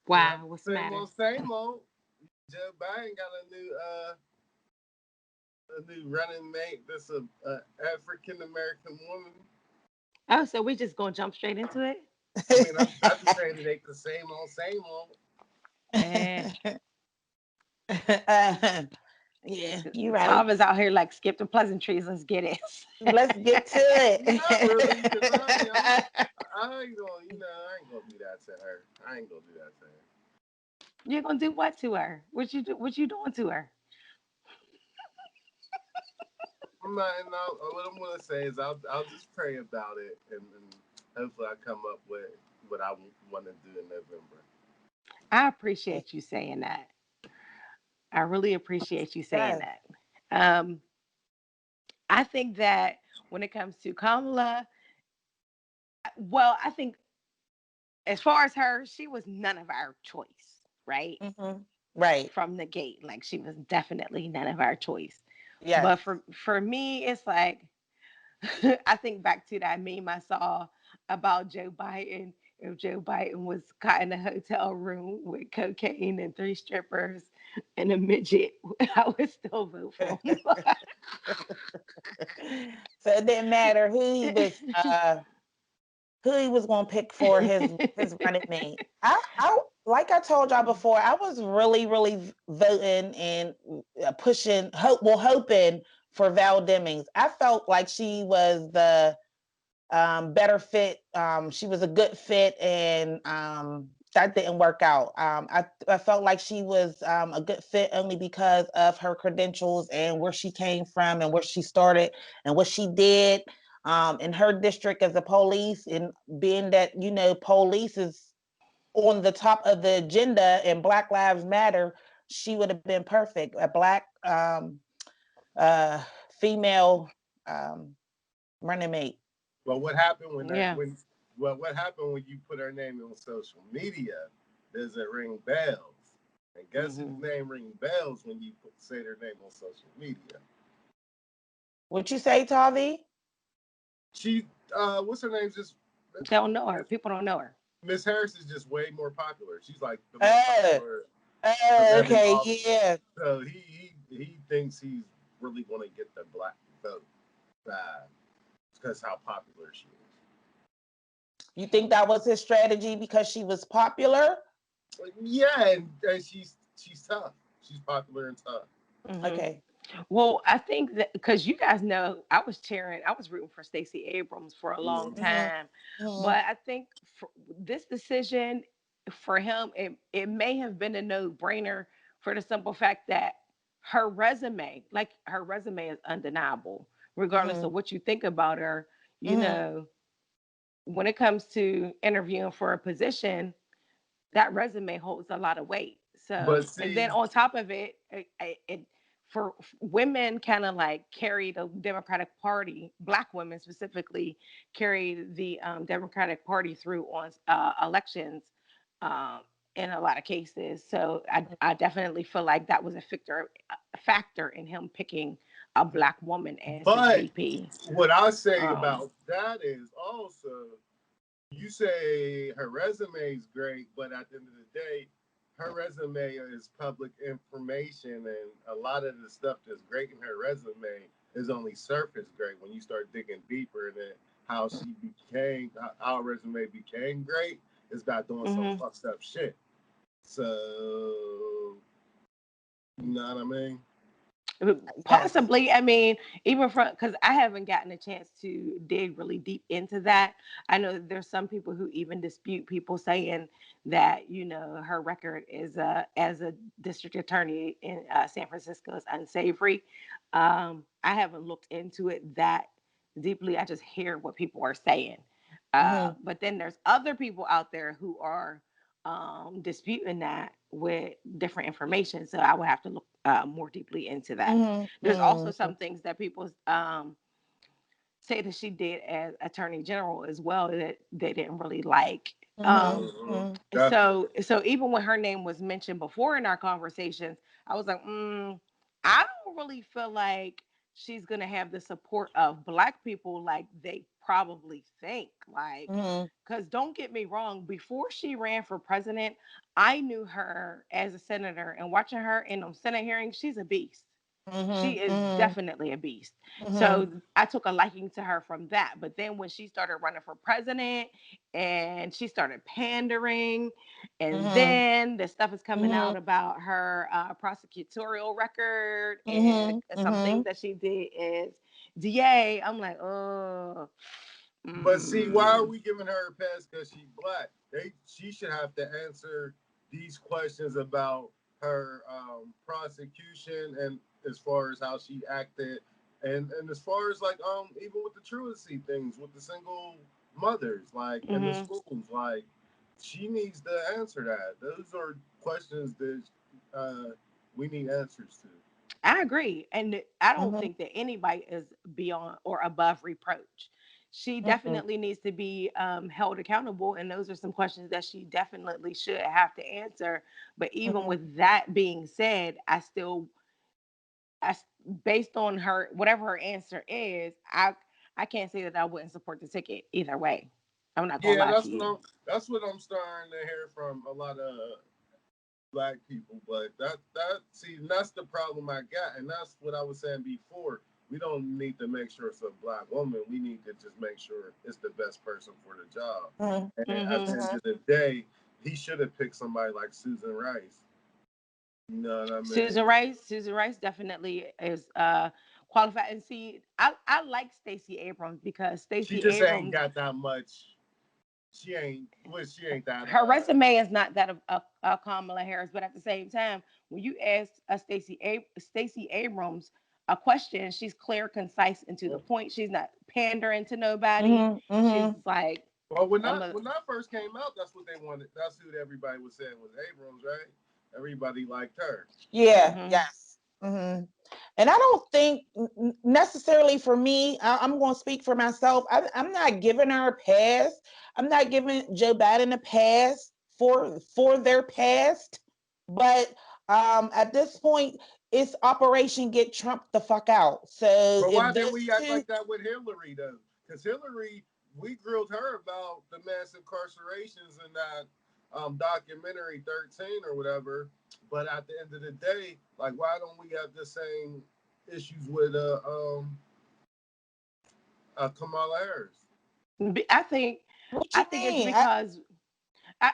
Why? What's the Same matter? old, same old. Joe Biden got a new running mate that's a African American woman. Oh, so we just gonna jump straight into it? I mean, I just saying it ain't the same old, same old. Eh. Yeah, you're right. Tom is out here like skip the pleasantries. Let's get it. Let's get to Not really, because it. I ain't gonna, I ain't gonna do that to her. I ain't gonna do that to her. You're gonna do what to her? What you do? What you doing to her? I'm not, and what I'm gonna say is I'll just pray about it, and hopefully I come up with what I want to do in November. I appreciate you saying that. I really appreciate you saying Yes. that. Um, I think that when it comes to Kamala, well, I think as far as her, she was none of our choice, right? Hmm. Right. From the gate, like she was definitely none of our choice. Yes. But for me, it's like I think back to that meme I saw about Joe Biden. If Joe Biden was caught in a hotel room with cocaine and three strippers and a midget, I would still vote for him. So it didn't matter who he was going to pick for his running mate. I like I told y'all before, I was really voting and pushing hoping for Val Demings. I felt like she was the better fit. She was a good fit, and that didn't work out. I felt like she was a good fit only because of her credentials and where she came from and where she started and what she did in her district as a police. And being that, police is on the top of the agenda and Black Lives Matter, she would have been perfect. A Black uh, female running mate. But what happened when that Yeah. when well what happened when you put her name on social media? Does it ring bells? And guess whose Hmm. name ring bells when you say their name on social media? What you say, Tavi? She what's her name? Just Don't know her. People don't know her. Miss Harris is just way more popular. She's like the most Oh, popular of oh, every okay, all. yeah. So he thinks he's really going to get the black vote because how popular she is. You think that was his strategy because she was popular? Yeah, and she's tough. She's popular and tough. Hmm. Okay. Well, I think that because you guys know, I was rooting for Stacey Abrams for a long Mm-hmm. Mm-hmm. time, Mm-hmm. but I think for this decision for him, it may have been a no brainer for the simple fact that her resume is undeniable, regardless Mm-hmm. of what you think about her. You Mm-hmm. know, when it comes to interviewing for a position, that resume holds a lot of weight. But So, and then see, on top of it, for women kind of like carry the Democratic Party, Black women specifically carry the Democratic Party through on elections um, in a lot of cases. So I definitely feel like that was a factor in him picking a Black woman as his but VP. what I say Um, about that is also you say her resume is great, but at the end of the day, her resume is public information, and a lot of the stuff that's great in her resume is only surface great. When you start digging deeper into how she became, how her resume became great, is by doing some mhm. fucked up shit. So, you know what I mean? Yes. Possibly. I mean, even from because I haven't gotten a chance to dig really deep into that. I know that there's some people who even dispute people saying that her record is as a district attorney in San Francisco is unsavory. I haven't looked into it that deeply. I just hear what people are saying. Mm-hmm. But then there's other people out there who are disputing that with different information. So I would have to look more deeply into that. There's also Mm-hmm. some things that people say that she did as attorney general as well that they didn't really like. Mm-hmm. Mm-hmm. So Definitely. so even when her name was mentioned before in our conversations, I was like, I don't really feel like she's going to have the support of black people like they probably think. Like, Mm-hmm. because don't get me wrong, before she ran for president, I knew her as a senator, and watching her in them Senate hearings, she's a beast. She Mm-hmm. is Mm-hmm. definitely a beast. Mm-hmm. So I took a liking to her from that. But then when she started running for president and she started pandering, and Mm-hmm. then the stuff is coming Mm-hmm. out about her prosecutorial record and Mm-hmm. some Mm-hmm. things that she did as DA, I'm like, oh, But see, why are mm, we giving her a pass because she's black? She should have to answer these questions about her prosecution and as far as how she acted, and as far as like even with the truancy things with the single mothers like in the mm-hmm. schools, like she needs to answer that. Those are questions that uh, we need answers to. I agree. And I don't Mm-hmm. think that anybody is beyond or above reproach. She Mm-hmm. definitely needs to be held accountable. And those are some questions that she definitely should have to answer. But even Mm-hmm. with that being said, I, based on her, whatever her answer is, I can't say that I wouldn't support the ticket either way. I'm not going to Yeah, lie to you. that's what I'm starting to hear from a lot of black people. But that see, that's the problem I got, and that's what I was saying before. We don't need to make sure it's a black woman. We need to just make sure it's the best person for the job. And at the Hmm. end of the day, he should have picked somebody like Susan Rice. You know what I mean? Susan Rice definitely is qualified. And see, I like Stacey Abrams because She Stacey just ain't Abrams, got that much. She ain't that her resume is not that of Kamala Harris, but at the same time, when you ask Stacey Abrams a question, she's clear, concise, and to the point. She's not pandering to nobody. Mm-hmm. She's Mm-hmm. like, well, I'm a when that first came out, that's what they wanted. That's who everybody was saying was Abrams, right? Everybody liked her. Yeah. mm-hmm, Yes. Mm-hmm. And I don't think necessarily for me, I'm going to speak for myself. I'm not giving her a pass. I'm not giving Joe Biden a pass for their past. But at this point, it's Operation Get Trump the fuck out. So But why if didn't those we act two, like that with Hillary though? Because Hillary, we grilled her about the mass incarcerations in that documentary 13 or whatever. But at the end of the day, like, why don't we have the same issues with Kamala Harris? I think what I you think it's mean? because I,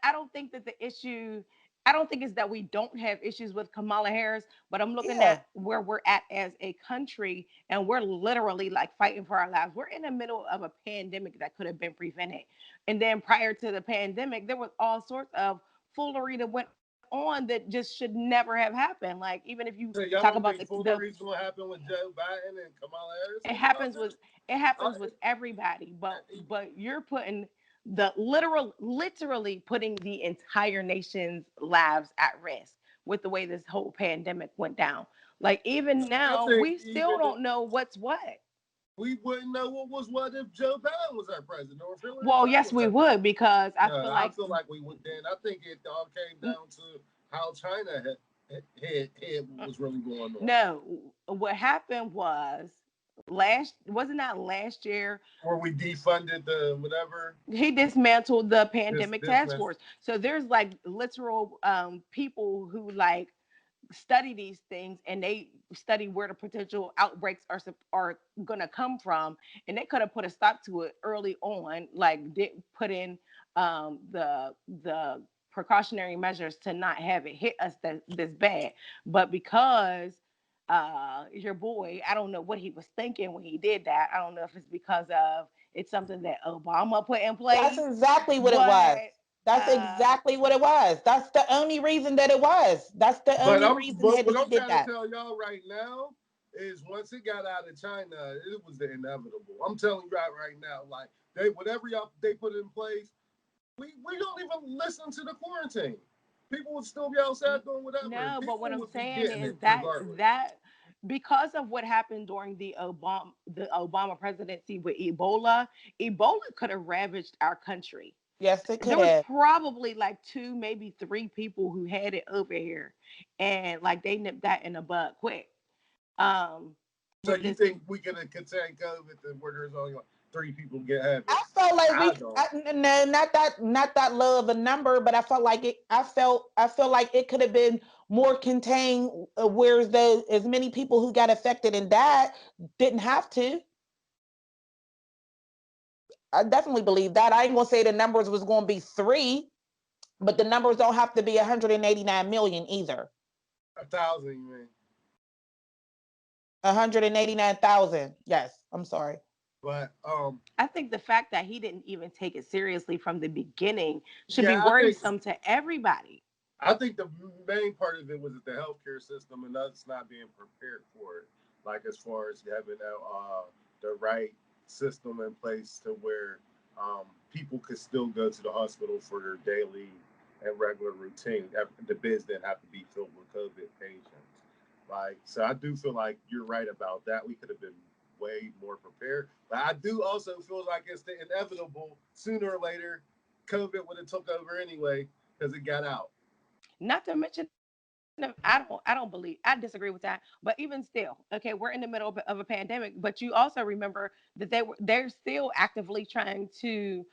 I don't think that the issue. I don't think it's that we don't have issues with Kamala Harris, but I'm looking Yeah. at where we're at as a country, and we're literally like fighting for our lives. We're in the middle of a pandemic that could have been prevented, and then prior to the pandemic, there was all sorts of foolery that went on that just should never have happened. Like even if you So talk y'all about don't think the foolery is going to happen with Joe Biden and Kamala Harris it getting happens out there? with it happens I, with everybody, but you're putting the literally putting the entire nation's lives at risk with the way this whole pandemic went down. Like even I now think we still even don't know what's what. we wouldn't know what was what if Joe Biden was our president or if Hillary Well, Clinton yes was we our would, president. because I No, feel I like feel like we would then. I think it all came down to how China had what was really going on. no, what happened was last wasn't that last year Where we defunded the whatever he dismantled the this pandemic this task mess. force. So there's like literal people who like study these things, and they study where the potential outbreaks are going to come from, and they could have put a stop to it early on, like did put in the precautionary measures to not have it hit us this bad. But because your boy, I don't know what he was thinking when he did that. I don't know if it's because of it's something that Obama put in That's place, exactly what it was. but That's uh exactly what it was. That's the only reason that it was. That's the only reason But that what he I'm did trying to that. tell y'all right now is once it got out of China, it was the inevitable. I'm telling you right now, like they whatever y'all they put in place, we don't even listen to the quarantine. People would still be outside doing whatever, and No, but what people I'm would be saying getting is it that regardless. because of what happened during the Obama presidency with Ebola, Ebola could have ravaged our country. Yes, it could There was have. probably like two, maybe three people who had it over here, and like they nipped that in the bud quick. Um, So with you this. think we could have contained COVID to where there's only like 3 people get have I it? felt like I don't. no, not that low of a number, but I felt like it. I felt like it could have been more contained, whereas though as many people who got affected and died didn't have to. I definitely believe that. I ain't gonna say the numbers was gonna be three, but the numbers don't have to be 189 million either. 1,000, you mean? 189,000. Yes, I'm sorry. But I think the fact that he didn't even take it seriously from the beginning should be yeah, worrisome to everybody. I think the main part of it was the healthcare system and us not being prepared for it. Like as far as having the right system in place to where people could still go to the hospital for their daily and regular routine. The beds didn't have to be filled with COVID patients. Like so, I do feel like you're right about that. We could have been way more prepared. But I do also feel like it's the inevitable. Sooner or later, COVID would have took over anyway because it got out. Not to mention, I don't believe, I disagree with that. But even still, okay, we're in the middle of a pandemic, but you also remember that they're still actively trying to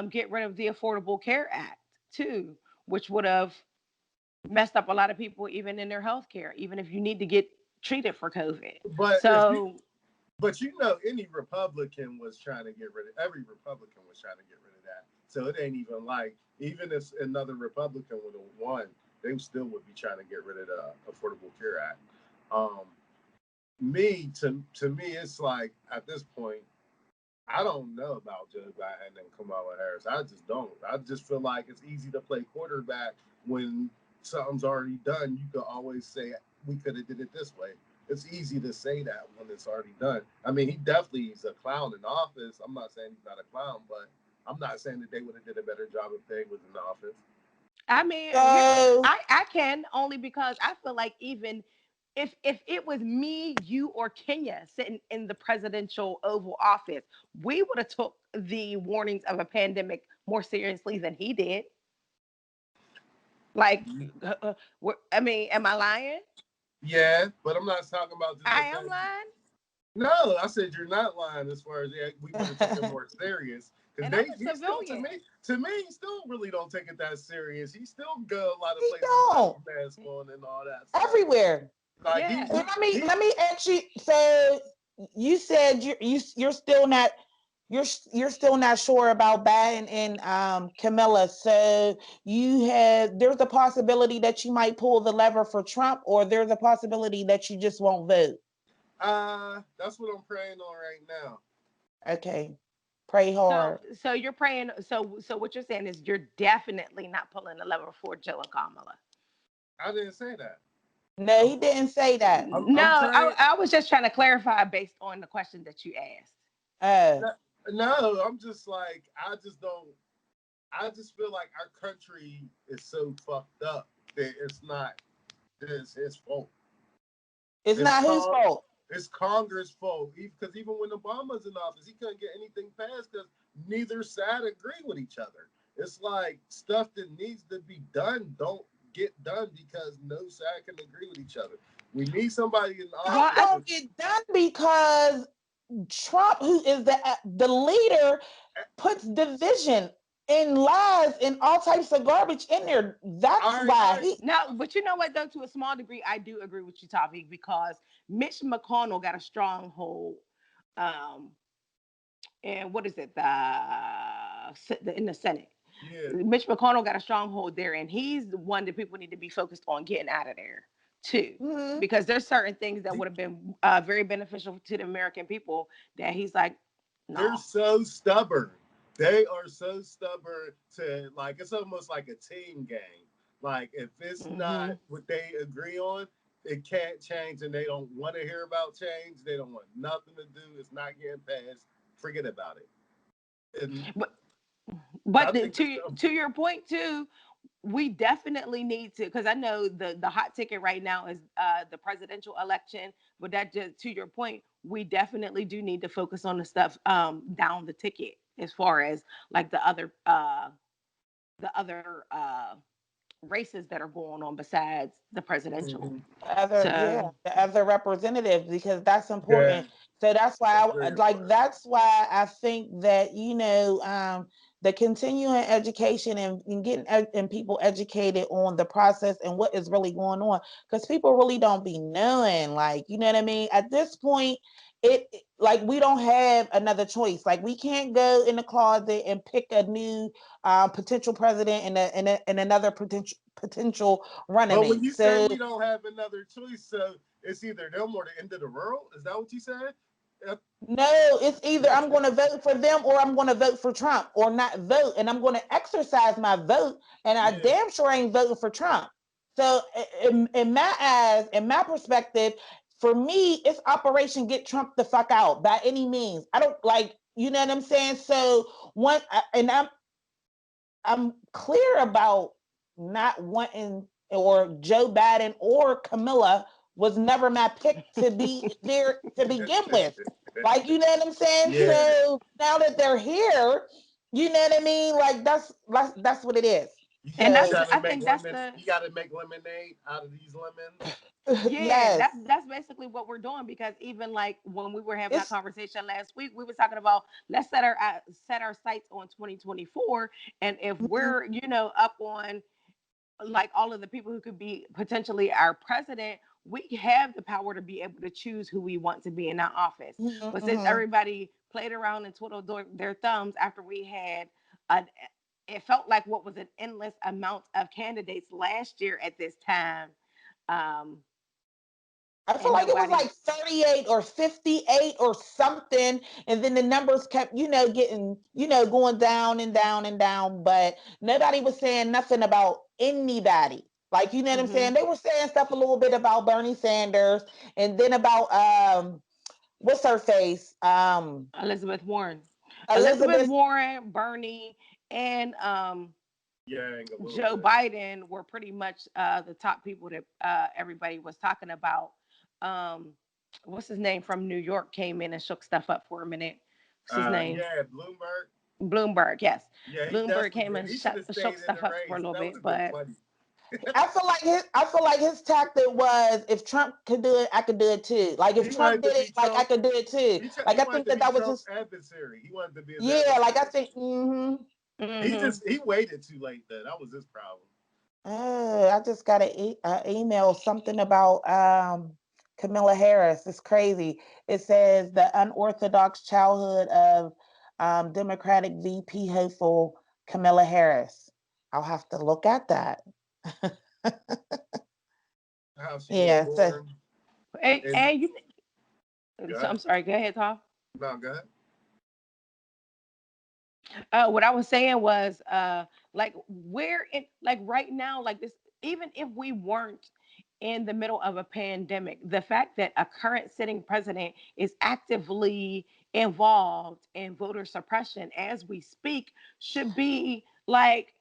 get rid of the Affordable Care Act too, which would have messed up a lot of people even in their health care, even if you need to get treated for COVID. But if you So But any Republican was trying to get rid of every Republican was trying to get rid of that. So it ain't even like even if another Republican would have won, they still would be trying to get rid of the Affordable Care Act. Um, to me, it's like at this point, I don't know about Joe Biden and Kamala Harris. I just don't. I just feel like it's easy to play quarterback when something's already done. You could always say we could have did it this way. It's easy to say that when it's already done. I mean, he definitely is a clown in office. I'm not saying he's not a clown, but I'm not saying that they would have did a better job if they was in office. I mean, So I can only because I feel like even if it was me, you, or Kenya sitting in the presidential Oval Office, we would have took the warnings of a pandemic more seriously than he did. Like, I mean, am I lying? Yeah, but I'm not talking about just I the am pandemic. lying, No, I said you're not lying as far as yeah, we would have took it more serious because and I'm a he still civilian. to me he still really don't take it that serious. He still go a lot of he places without don't his mask on and all that stuff. everywhere. Like Yeah. And let me ask you. So you said you're still not you're still not sure about Biden and Camilla. So you have there's a possibility that you might pull the lever for Trump, or there's a possibility that you just won't vote. that's what I'm praying on right now. Okay, pray So hard. so you're praying. So what you're saying is you're definitely not pulling the lever for Joe and Kamala. I didn't say that. No, I'm he didn't say that. I'm No, praying. I was just trying to clarify based on the question that you asked. Uh, No, I'm just like I just don't. I just feel like our country is so fucked up that it's not this his fault. it's It's not whose called fault. it's Congress' fault. Because even when Obama's in office, he couldn't get anything passed because neither side agree with each other. It's like stuff that needs to be done don't get done because no side can agree with each other. We need somebody in Some Well, office. I don't get done because Trump, who is the leader, puts division and lies and all types of garbage in there. All That's right, all why right. he. no, but you know what though, to a small degree, I do agree with you, Tavi, because Mitch McConnell got a stronghold. Um, and what is it? In the Senate. Yeah, Mitch McConnell got a stronghold there, and he's the one that people need to be focused on getting out of there too, Mhm. because there's certain things that he, would have been very beneficial to the American people that he's like, they're no. so stubborn. They are so stubborn to like it's almost like a team game. Like if it's not Hmm. what they agree on, it can't change, and they don't want to hear about change. They don't want nothing to do. It's not getting passed. Forget about it. And But I but think it's to your point too, we definitely need to, because I know the hot ticket right now is the presidential election. But that, just to your point, we definitely do need to focus on the stuff down the ticket, as far as like the other races that are going on besides the presidential. Mm-hmm. The other, yeah, So the other representatives, because that's Yeah, important. So that's why that's I very like, important. that's why I think that, the continuing education and getting and people educated on the process and what is really going on, because people really don't be knowing, like, you know what I mean? At this point, like, we don't have another choice. Like, we can't go in the closet and pick a new potential president and another potential running But when mate. you say So we don't have another choice, so it's either them or the end of the world. Is that what you said? Yep. no, it's either I'm going to vote for them or I'm going to vote for Trump or not vote. And I'm going to exercise my vote. And I Yeah. damn sure ain't voting for Trump. So, in my eyes, in my perspective, for me, it's Operation Get Trump the fuck out by any means. I don't like, you know what I'm saying? So, and I'm clear about not wanting, or Joe Biden or Camilla was never my pick to be there to begin with. Like, you know what I'm saying? Yeah. So now that they're here, you know what I mean? Like, that's what it is. and You that's So trying to I make think that's lemons? the You got to make lemonade out of these lemons. yeah, yes, that's basically what we're doing, because even like when we were having that it's conversation last week, we were talking about let's set our sights on 2024, and if mhm, we're up on like all of the people who could be potentially our president, we have the power to be able to choose who we want to be in that office. mhm, But since mhm. everybody played around and twiddled their thumbs after we had a, it felt like what was an endless amount of candidates last year at this time, um, I feel and like it was nobody. like 38 or 58 or something. And then the numbers kept, getting, going down and down and down. But nobody was saying nothing about anybody. Like, you know what I'm saying? Mhm. They were saying stuff a little bit about Bernie Sanders and then about, what's her face? Elizabeth Warren, Elizabeth Elizabeth. Warren, Bernie, and Yang a little Joe bit. Biden were pretty much the top people that everybody was talking about. Um, what's his name from New York came in and shook stuff up for a minute. What's his name? Yeah, Bloomberg. Bloomberg. Yes, Yeah, he Bloomberg definitely came did. and He should have shook stayed in stuff the up for a race. little That would bit, have been but funny. I feel like his tactic was, if Trump could do it, I could do it too. Like, He if wanted Trump to did be it, like, I Trump. could do it too. Like, He I wanted think to be that was Trump's his. adversary. He wanted to be his Yeah, like, I adversary. think. hmm He waited too late. That was his problem. I just got an email, something about Kamala Harris. It's crazy. It says the unorthodox childhood of Democratic VP hopeful Kamala Harris. I'll have to look at that. How she was Yeah. So born and and you. So God, I'm sorry. Go ahead, Tom. no God. What I was saying was, like we're in, like right now, like this. Even if we weren't in the middle of a pandemic, the fact that a current sitting president is actively involved in voter suppression as we speak should be like,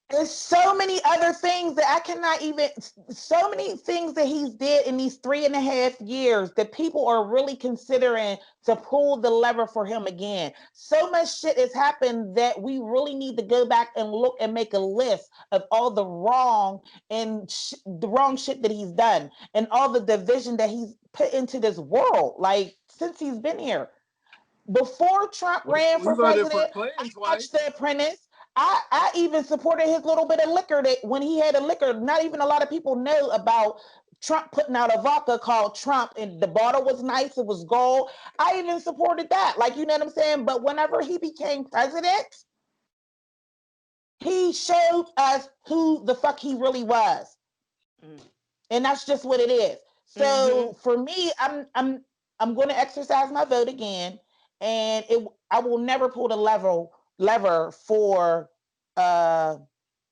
there's so many other things that I cannot even, so many things that he's did in these 3.5 years that people are really considering to pull the lever for him again. So much shit has happened that we really need to go back and look and make a list of all the wrong and the wrong shit that he's done and all the division that he's put into this world, like, since he's been here. Before Trump ran We for voted for president, I Clinton watched twice. The Apprentice. I even supported his little bit of liquor that when he had a liquor, not even a lot of people know about Trump putting out a vodka called Trump, and the bottle was nice, it was gold. I even supported that. Like, you know what I'm saying? But whenever he became president, he showed us who the fuck he really was. And that's just what it is. mm-hmm. So for me, I'm going to exercise my vote again, and I will never pull the lever uh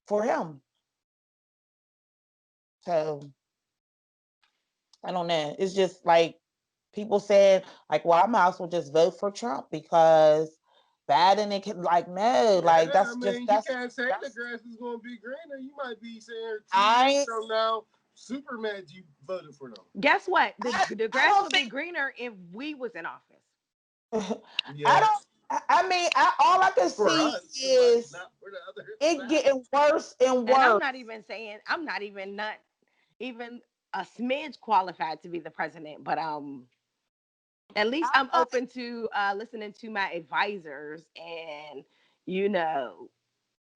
for him. So I don't know. It's just like people said, like, well, I might as well just vote for Trump because Biden and can, like, no, like, Yeah, I that's just mean, you can't say the that's grass is going to be greener. You might be saying here 2 years I from now, super mad you voted for them. Guess what? The I the I grass don't would be greener if we was in office. think I don't Yes. all I can For see us, but is not for the other it side. getting worse and And I'm worse. not even saying not even a smidge qualified to be the president, but at least I'm open to listening to my advisors and you know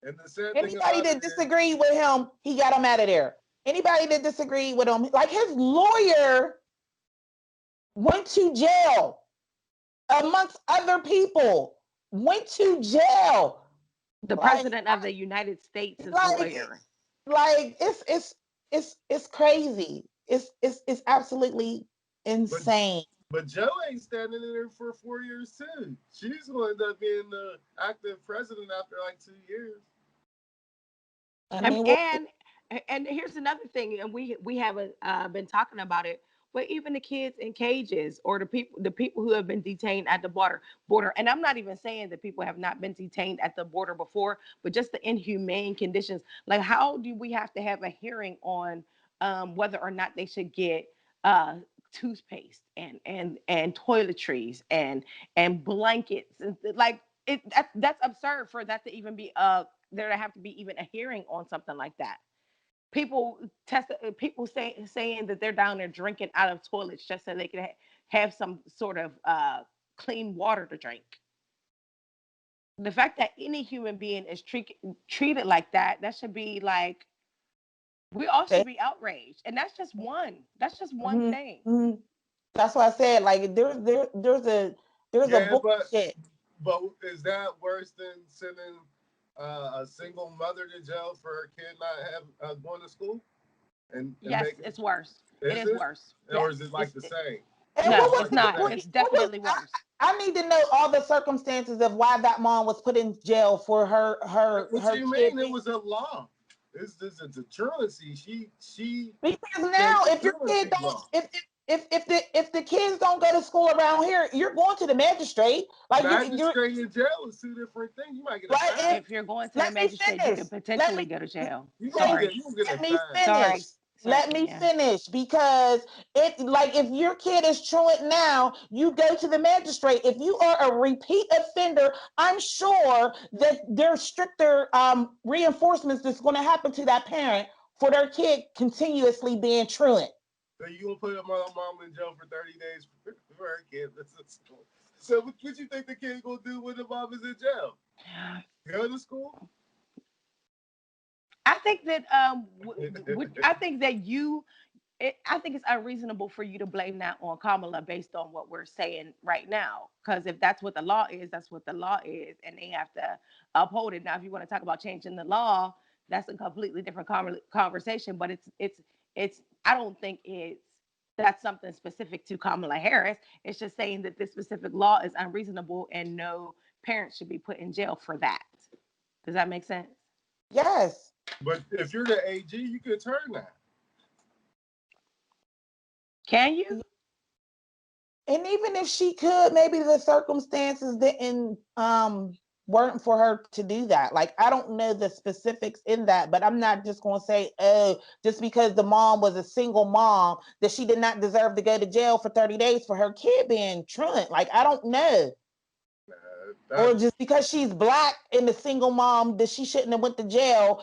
And the sad thing Anybody about it that is, disagreed with him, he got him out of there. Anybody that disagreed with him, like his lawyer went to jail amongst other people, went to jail. the Like, president of the United States' like, lawyer. like it's crazy. It's absolutely but insane. but Joe ain't standing in there for 4 years too. She's going to end up being the active president after like 2 years. I And mean, well, and and here's another thing, and we haven't been talking about it, but even the kids in cages or the people who have been detained at the border, and I'm not even saying that people have not been detained at the border before, but just the inhumane conditions. Like, how do we have to have a hearing on whether or not they should get uh, toothpaste and toiletries and blankets and like that's absurd for that to even be there to have to be even a hearing on something like that. People people saying that they're down there drinking out of toilets just so they can have some sort of clean water to drink. The fact that any human being is treated like that should be like we all should they, be outraged, and that's just one mhm, thing. mhm. That's why I said like there's a Yeah, bullshit. but is that worse than sending a single mother to jail for her kid not have going to school and Yes, making it's worse. It is is it worse. or Yes, is it like the same? And Or no, is it it's like the not. same? It's what was definitely worse. I need to know all the circumstances of why that mom was put in jail for What her you kid mean? It being. was a law. This is a truancy. She Because broke now the if your kid truancy don't law. if the kids don't go to school around here, you're going to the magistrate. Like you're Magistrate and jail is two different things. You might get a like fine. If you're going to the let me magistrate, you finish. could Let potentially me go to jail. You gonna let me get Sorry. you gonna get a let me fine. finish. Sorry. Sorry. Let me Yeah. finish because it like if your kid is truant now, you go to the magistrate. If you are a repeat offender, I'm sure that there's stricter reinforcements that's going to happen to that parent for their kid continuously being truant. So you gonna put a mom in jail for 30 days for her kid? So what you think the kid gonna do when the mom is in jail? Go to school? I think that I think that I think it's unreasonable for you to blame that on Kamala based on what we're saying right now. Because if that's what the law is, that's what the law is, and they have to uphold it. Now, if you want to talk about changing the law, that's a completely different conversation. But it's I don't think that's something specific to Kamala Harris. It's just saying that this specific law is unreasonable, and no parent should be put in jail for that. Does that make sense? Yes. But if you're the AG, you could turn that. Can you? And even if she could, maybe the circumstances didn't weren't for her to do that. Like I don't know the specifics in that, but I'm not just going to say, oh, just because the mom was a single mom that she did not deserve to go to jail for 30 days for her kid being truant. Like I don't know. That Or just because she's black and a single mom that she shouldn't have went to jail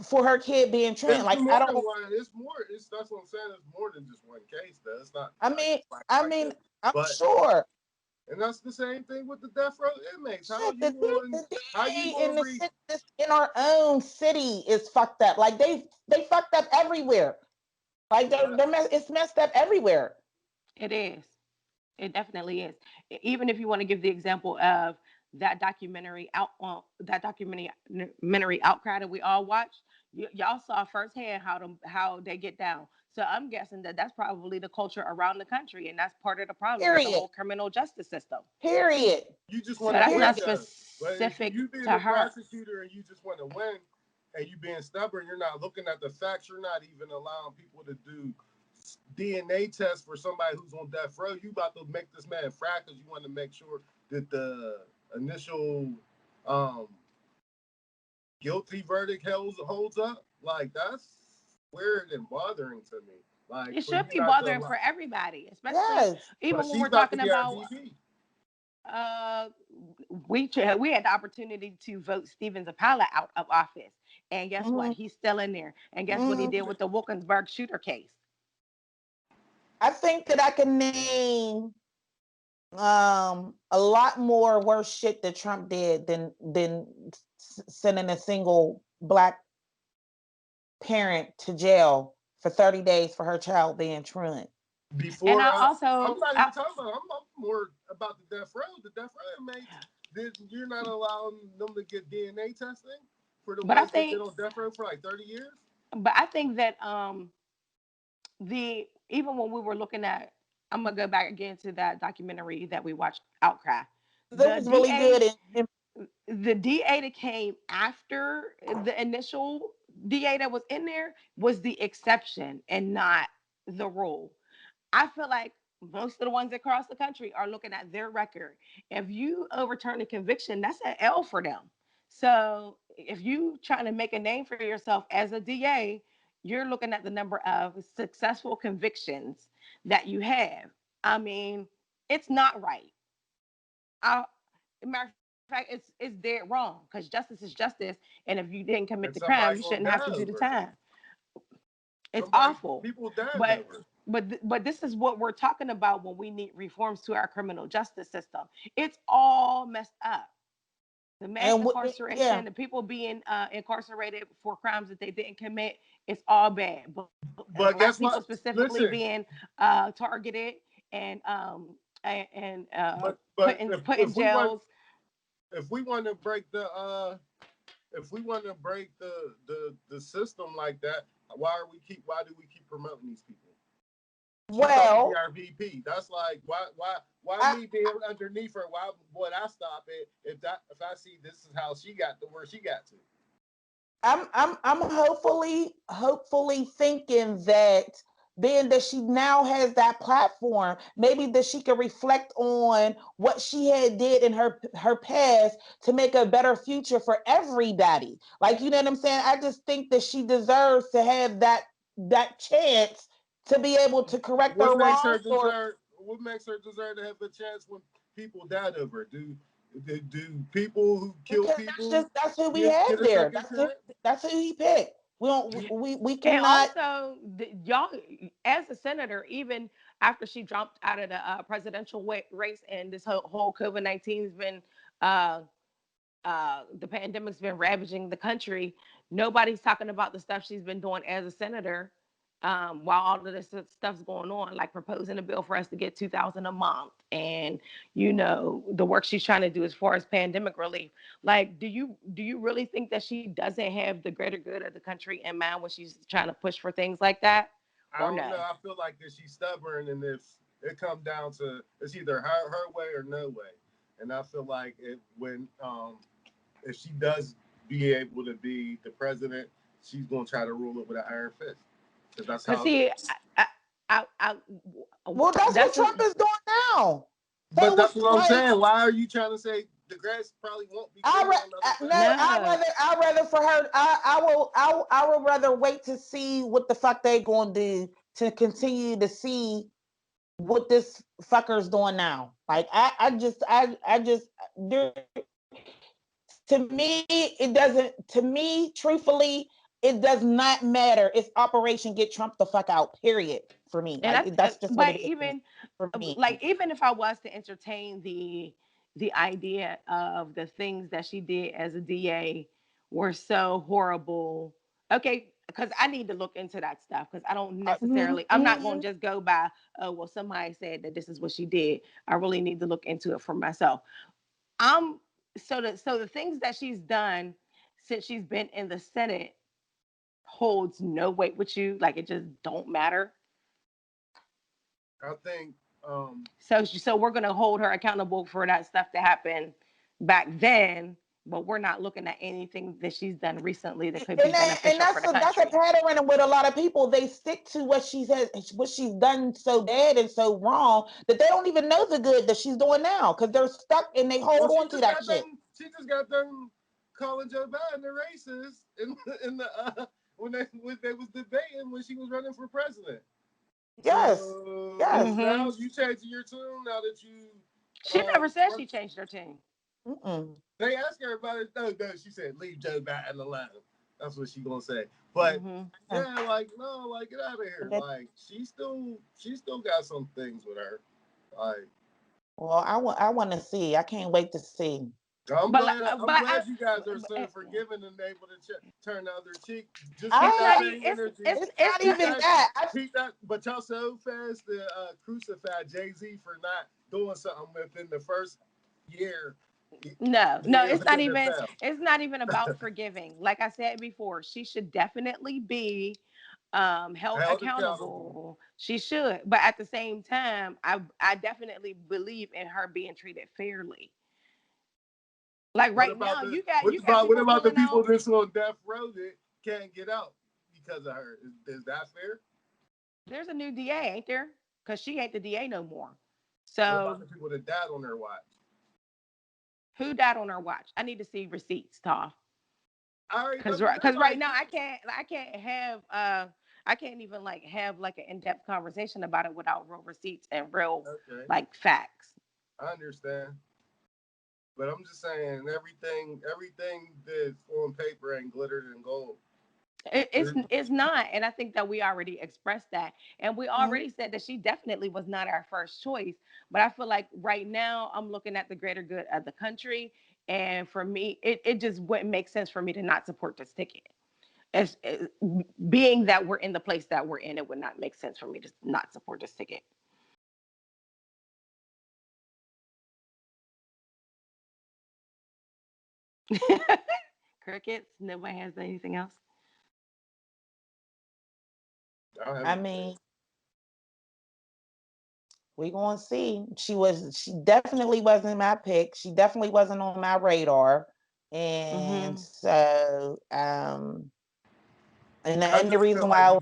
for her kid being truant. it's Like I more than don't. one. It's more. It's that's what I'm saying. It's more than just one case. Though it's not I like mean, black I white. mean, I'm But sure. and that's the same thing with the death row inmates. Shit, the How you DA going in to read? in our own city is fucked up. Like they fucked up everywhere. Like it's messed up everywhere. It is. It definitely is. Even if you want to give the example of that documentary outcry that we all watched, y'all saw firsthand how they get down. So I'm guessing that that's probably the culture around the country, and that's part of the problem with the Period. whole criminal justice system. Period. You just So want to that's win not Period. though. But if specific you being to the her. prosecutor and you just want to win, and you being stubborn, you're not looking at the facts. You're not even allowing people to do DNA tests for somebody who's on death row. You about to make this man frack because you want to make sure that the initial um, guilty verdict holds up. Like that's weird and bothering to me. Like It for should you be not to bothering allow, for everybody, especially Yes. but even when we're she's not talking the about RGB. Uh, we had the opportunity to vote Stevens Zapala out of office, and guess what? Mhm. He's still in there. And guess what he did Mhm. with the Wilkinsburg shooter case? I think that I can name a lot more worse shit that Trump did than sending a single black parent to jail for 30 days for her child being truant. And Before I I'm also, not even talking about. I'm more about the death row. The death row inmates. You're not allowing them to get DNA testing for the but I ones that think, get on death row for like 30 years. that the even when we were looking at, I'm gonna go back again to that documentary that we watched, Outcry. That The was really good. DA, the DA that came after the initial DA that was in there was the exception and not the rule. I feel like most of the ones across the country are looking at their record. If you overturn a conviction, that's an L for them. So if you trying to make a name for yourself as a DA, you're looking at the number of successful convictions that you have. I mean, it's not right. I, Matter of fact, it's dead wrong because justice is justice, and if you didn't commit the And crime, you somebody shouldn't gonna have to die do the over it. time. It's Somebody, awful, people dying but over it. this is what we're talking about when we need reforms to our criminal justice system. It's all messed up. The mass And yeah, incarceration, the people being incarcerated for crimes that they didn't commit, it's all bad. But black But people guess what? specifically Listen, being targeted and but put in jails. if we want to break the if we want to break the system like that, why do we keep promoting these people? She supposed to be well, our VP. That's like why I, me being underneath her? Why would I stop it if I see this is how she got to where she got to? I'm hopefully thinking that being that she now has that platform, maybe that she can reflect on what she had did in her past to make a better future for everybody. Like, you know what I'm saying? I just think that she deserves to have that chance to be able to correct her wrongs or What makes her deserve to have a chance when people died over it? Do people who kill because people that's who we get have a there. second chance? That's who he picked. Do, We And cannot. also, y'all, as a senator, even after she dropped out of the presidential race, and this whole COVID-19 has been uh, the pandemic's been ravaging the country. Nobody's talking about the stuff she's been doing as a senator, while all of this stuff's going on, like proposing a bill for us to get 2,000 a month, and the work she's trying to do as far as pandemic relief. Like, do you really think that she doesn't have the greater good of the country in mind when she's trying to push for things like that, I or don't know. no? I feel like that she's stubborn, and if it comes down to it's either her way or no way. And I feel like if she does be able to be the president, she's gonna try to rule it with an iron fist because that's Because how. see, I Well, that's what that's Trump is doing now. But So that's was what I'm like saying. Why are you trying to say the grass probably won't be greener on the other no, side? I rather for her. I would rather wait to see what the fuck they gonna do to continue to see what this fucker's doing now. Like I just there to me it doesn't to me truthfully it does not matter. It's Operation Get Trump the fuck out. Period. For me, and like that's just what but it is even for me. like, even if I was to entertain the idea of the things that she did as a DA were so horrible. Okay, because I need to look into that stuff, because I don't necessarily, I'm not going Mm-hmm. to just go by, oh well, somebody said that this is what she did. I really need to look into it for myself. I'm so the things that she's done since she's been in the Senate holds no weight with you, like it just don't matter. I think So we're gonna hold her accountable for that stuff that happened back then, but we're not looking at anything that she's done recently that could be And beneficial for the that's a country. pattern with a lot of people. They stick to what she's done so bad and so wrong that they don't even know the good that she's doing now because they're stuck and they well, hold on to that shit. she just got done calling Joe Biden a racist in the when they was debating when she was running for president. Yes, So yes. now Mm-hmm. you changing your tune now that you She never said she what changed her tune. Mm-mm. they asked her about it. No, no, she said, leave Joe Biden alone. That's what she gonna say. But Hmm. Uh, yeah, like no, like get out of here. but- Like she still got some things with her. Like well, I want to see. I can't wait to see. I'm But glad I'm but glad I, you guys are so forgiving and able to turn the other cheek. Just keep it's that not. I same energy. It's It's it's not Keep even that that. keep that. But y'all so fast to crucify Jay-Z for not doing something within the first year. no, no. He was in the NFL. It's not even about forgiving. Like I said before, she should definitely be held Held accountable. accountable. She should, but at the same time, I definitely believe in her being treated fairly. Like What right about now, the you got what people about the pulling people out. that's on death row that can't get out because of her? Is that fair? There's a new DA, ain't there? Because she ain't the DA no more. What about So the people that died on their watch? who died on her watch? I need to see receipts, Toff. I already know Because right nobody. now I can't have I can't even like have like an in-depth conversation about it without real receipts and real Okay, like facts. I understand, but I'm just saying everything that's on paper ain't glittered in gold. It's not, and I think that we already expressed that, and we Mhm. already said that she definitely was not our first choice. But I feel like right now I'm looking at the greater good of the country, and for me, it just wouldn't make sense for me to not support this ticket. As being that we're in the place that we're in, it would not make sense for me to not support this ticket. Crickets. Nobody has anything else. I don't have I anything. mean, we gonna see. She definitely wasn't my pick. She definitely wasn't on my radar. And Hmm. so I and the just feel reason like why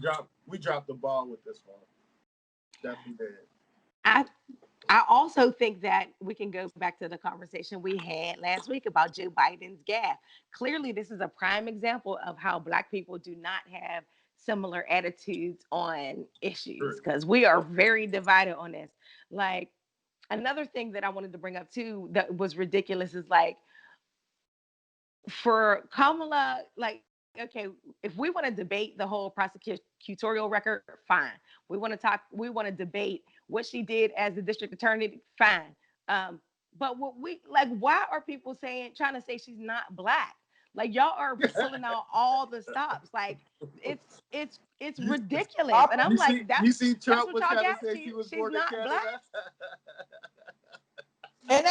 we dropped the ball with this one. Definitely did. I I also think that we can go back to the conversation we had last week about Joe Biden's gaffe. Clearly, this is a prime example of how Black people do not have similar attitudes on issues True. because we are very divided on this. Like, another thing that I wanted to bring up too that was ridiculous is like for Kamala, like, okay, if we want to debate the whole prosecutorial record, fine. We want to debate what she did as the district attorney, fine. Um, but what we like, why are people trying to say she's not Black? Like, y'all are pulling out all the stops. Like, it's you ridiculous. And I'm Papa, like, you see that's Trump what was y'all trying to got. say she was She's born in not Black. Canada. and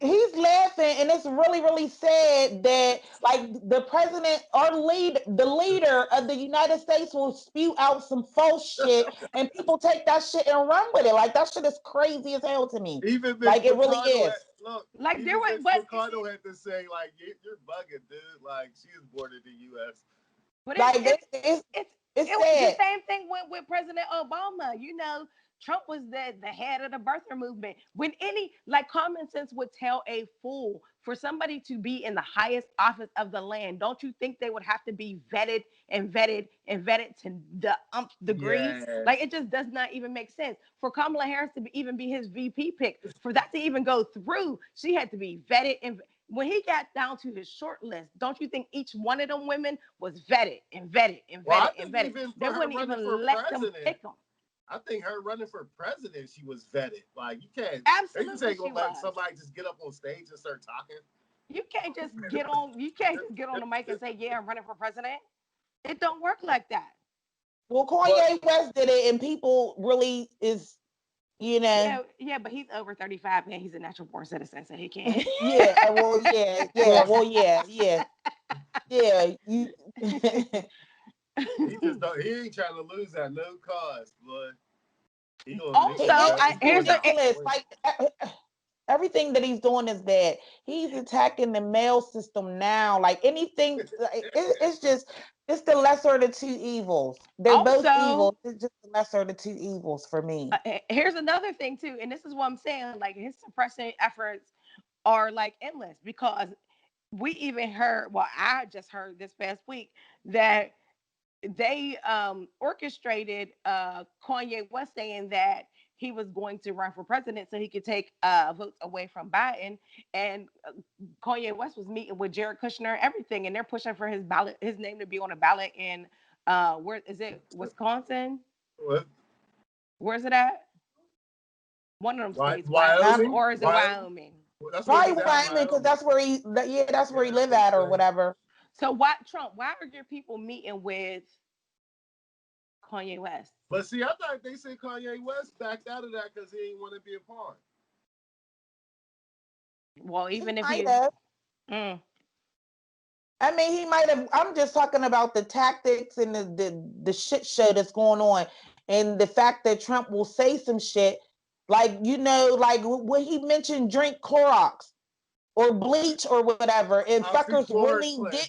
he's laughing, and it's really sad that like the president or the leader of the United States will spew out some false shit, and people take that shit and run with it. Like that shit is crazy as hell to me. Even Mitch Like it really McConnell is. had, look, Like there even was, Mitch but McConnell had to say like you're bugging, dude. Like she is born in the U.S. But Like it's it's the sad. same thing went with President Obama. You know, Trump was the head of the birther movement. When any like common sense would tell a fool for somebody to be in the highest office of the land, don't you think they would have to be vetted and vetted and vetted to the umpth degree? Like Yes. it just does not even make sense. For Kamala Harris to even be his VP pick, for that to even go through, she had to be vetted and when he got down to his short list, don't you think each one of them women was vetted and vetted and Well, I vetted and think vetted? even They for her wouldn't running for even let them president, pick them. I think her running for president, she was vetted. Like you can't, they just Absolutely, ain't she gonna let was. somebody just get up on stage and start talking. You can't just get on. You can't just get on the mic and say, "Yeah, I'm running for president." It don't work like that. Well, But Kanye West did it, and people really is you know Yeah, yeah, but he's over 35 and he's a natural born citizen, so he can't. yeah well yeah well, well yeah you he just don't. He ain't trying to lose at no cost, but he Also, gonna it's he going down ridiculous. swinging. Like everything that he's doing is bad. He's attacking the mail system now. Like anything, it's just it's the lesser of the two evils. They're both also, evil. It's just the lesser of the two evils for me. here's another thing too, and this is what I'm saying. Like his suppression efforts are like endless because we even heard. Well, I just heard this past week that they orchestrated Kanye West saying that he was going to run for president so he could take votes away from Biden. And Kanye West was meeting with Jared Kushner and everything, and they're pushing for his name to be on a ballot in where is it? Wisconsin? What? Where's it at? One of them states, Um, Wyoming? Or is it Wyoming? Wyoming? Well, that's where Probably he's at, Wyoming, because Wyoming. that's where that's Yeah, where he that's live what he at or said. whatever. So why Trump? Why are your people meeting with Kanye West? But see, I thought they said Kanye West backed out of that because he didn't want to be a pawn. Well, He even if might he, have. mm, I mean, he might have. I'm just talking about the tactics and the shit show that's going on, and the fact that Trump will say some shit like, like when he mentioned drink Clorox or bleach or whatever, and fuckers really Oxychloroquine. did.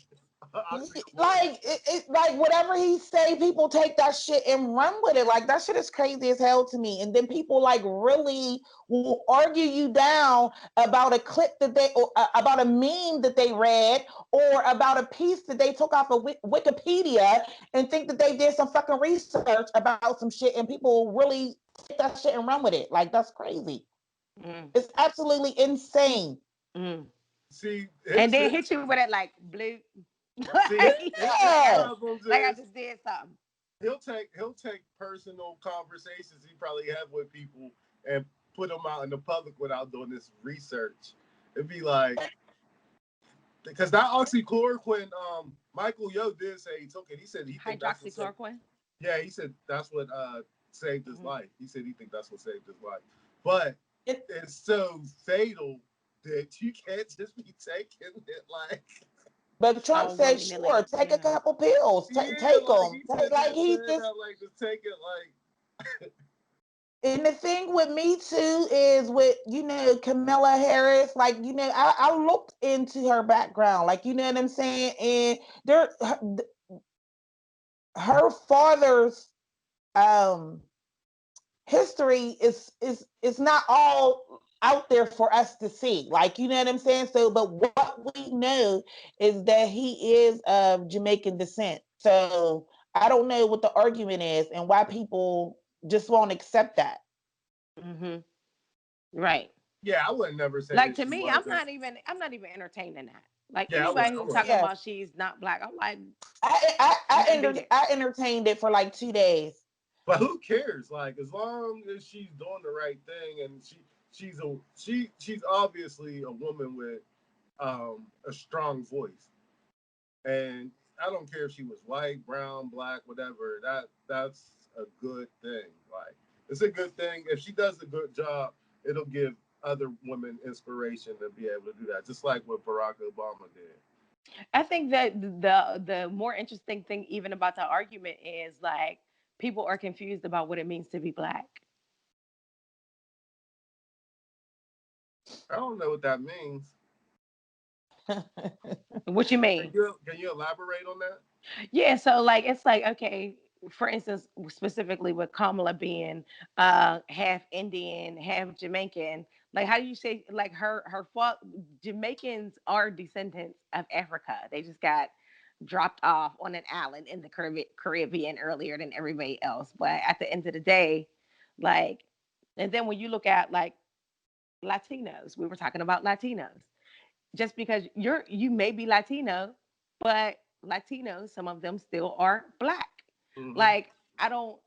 Oxychloroquine. Like like whatever he say, people take that shit and run with it. Like that shit is crazy as hell to me. And then people like really will argue you down about a clip that they or about a meme that they read or about a piece that they took off of Wikipedia and think that they did some fucking research about some shit, and people really take that shit and run with it. Like that's crazy. mm, It's absolutely insane. mm. See, And then hit you with it like blue, his Yeah. problems like I is just did something. he'll take personal conversations he probably have with people and put them out in the public without doing this research. It'd be like because that oxychloroquine, Michael Yo did say he took it. He said he think that's what saved. Hydroxychloroquine. Yeah, he said that's what saved his Mm-hmm. life. He said he think that's what saved his life. But It, it's so fatal that you can't just be taking it like But Trump Oh, said, willy sure, nilly. take a Yeah. couple pills, yeah, take like them. he said Like that he saying just, that like just take it like and the thing with me too is with, Kamala Harris, like, I looked into her background, like, you know what I'm saying? And her father's, um, history is not all out there for us to see. Like, you know what I'm saying? So, but what we know is that he is of Jamaican descent. So I don't know what the argument is and why people just won't accept that. Mm-hmm. Right. yeah, I would never say Like that to she me, wasn't. I'm not even entertaining that. Like Yeah, anybody I who's would. talking Yeah. about she's not black, I'm like, I I, shouldn't be there. I entertained it for like 2 days. But who cares? Like as long as she's doing the right thing and she's obviously a woman with a strong voice. And I don't care if she was white, brown, black, whatever. That's a good thing. Like it's a good thing. If she does a good job, it'll give other women inspiration to be able to do that. Just like what Barack Obama did. I think that the more interesting thing even about the argument is like people are confused about what it means to be black. I don't know what that means. What you mean? Can you elaborate on that? Yeah, so like it's like okay, for instance, specifically with Kamala being half Indian, half Jamaican, like how do you say like her Jamaicans are descendants of Africa. They just got dropped off on an island in the Caribbean earlier than everybody else. But at the end of the day, like, and then when you look at like Latinos, we were talking about Latinos, just because you may be Latino, but Latinos, some of them still are black. Mm-hmm. Like I don't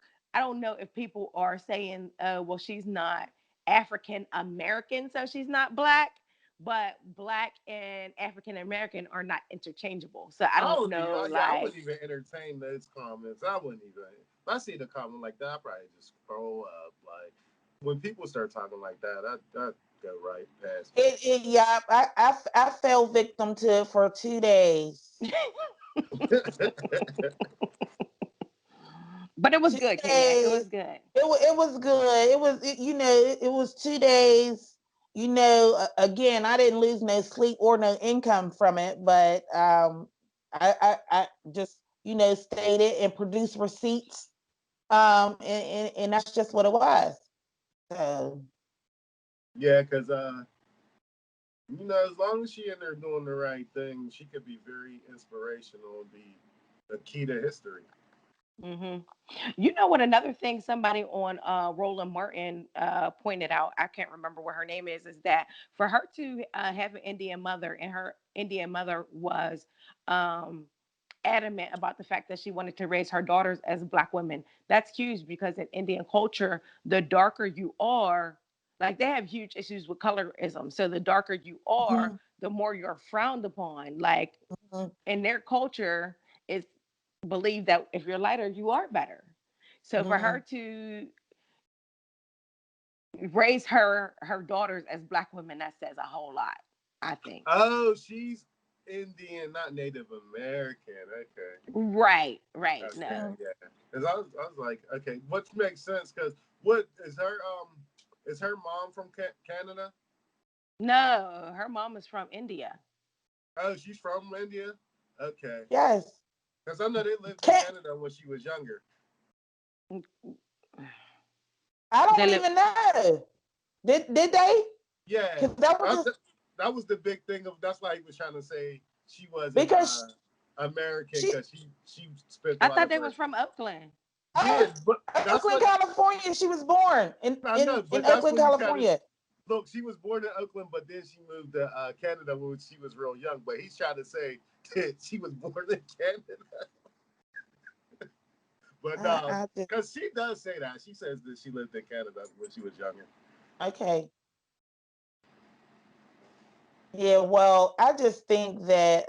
know if people are saying, well, she's not African American, so she's not black. But black and African American are not interchangeable. So I I don't don't even. know, Yeah, I like wouldn't even entertain those comments. I wouldn't even. If I see the comment like that, I probably just scroll up. Like when people start talking like that, I go right past Yeah, I fell victim to it for 2 days. it. but it was two good, Kenya. It days. was good. It was good. It was 2 days. Again, I didn't lose no sleep or no income from it, but I just stayed it and produced receipts. And that's just what it was. So Yeah, because as long as she in there doing the right thing, she could be very inspirational and be the key to history. Hmm. You know what? Another thing somebody on Roland Martin pointed out, I can't remember what her name is that for her to have an Indian mother, and her Indian mother was um, adamant about the fact that she wanted to raise her daughters as black women. That's huge because in Indian culture, the darker you are, like they have huge issues with colorism. So the darker you are, Mhm, the more you're frowned upon. Like mhm, in their culture, it's believed that if you're lighter, you are better. So for her mhm. to raise her daughters as black women, that says a whole lot, I think. Oh, she's Indian, not Native American. Okay. Right. Okay, No. Mm. yeah. Because I was like, okay, which makes sense. Because what is her mom from Canada? No, her mom is from India. Oh, she's from India. Okay, Yes. because I know they lived in Can't. Canada when she was younger. I They don't live. even know. Did they? Yeah, Because that was that, just that, that was the big thing of. That's why he was trying to say she wasn't because American she because she spent a I lot thought of they was her. from Oakland. Yeah, but that's Oakland, what California. She was born in I in know. in But that's Oakland, what he kind of California. look. She was born in Oakland, but then she moved to Canada when she was real young. But he's trying to say that she was born in Canada, but no, I just because she does say that. She says that she lived in Canada when she was younger. okay. Yeah, well, I just think that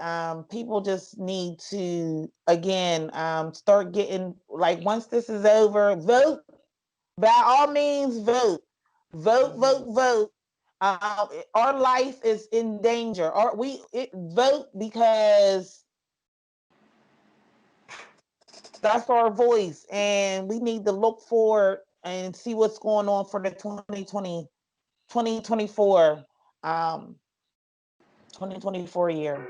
people just need to again start getting like once this is over, vote by all means, Mm-hmm. vote. Our life is in danger. Vote because that's our voice, and we need to look forward and see what's going on for the 2020 2024 um 2024 year.